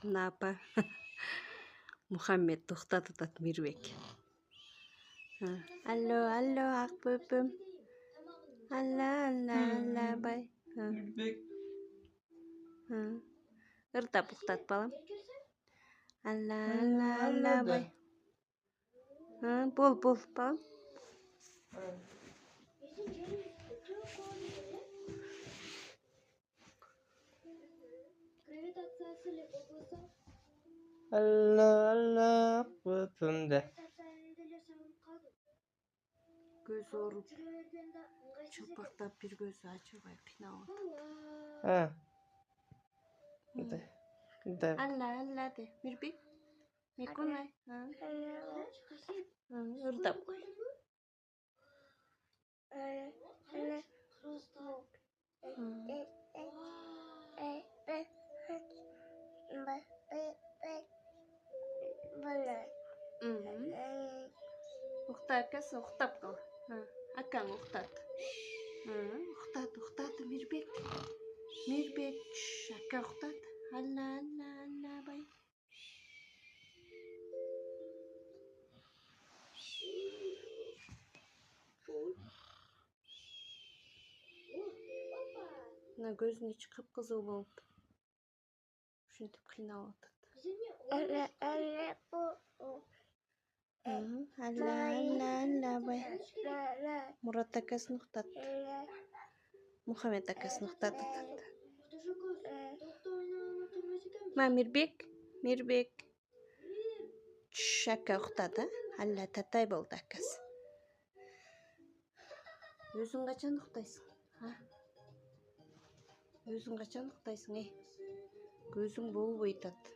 Напа. Мухаммед тухтатат Мирбек. Алло, алло, акбөпөм. Алла, бай. Мирбек. Ырта пухтат балам. Алла, бай. Бол, балам. Алла, akböpümde. Göz orup çılpaktap bir göz açıp qinalıp. De. Alla de. Mirbek. Mikunay. Irdap koy. Ухтат кас ухтап кал. Акан ухтат. Ухтат Мирбек. Мирбек. Ака ухтат. Алла бай. На gözün içi kıpkızıl olup. Şuntip kıynalıp. Alla bay. Murat akasını ухтат. Muhammed akasını ухтат. Мирбек. Шака ухтат, Алла татай болды акас. Өзің қашан ұйықтайсың? Өзің қашан ұйықтайсың, Көзің болып айтады.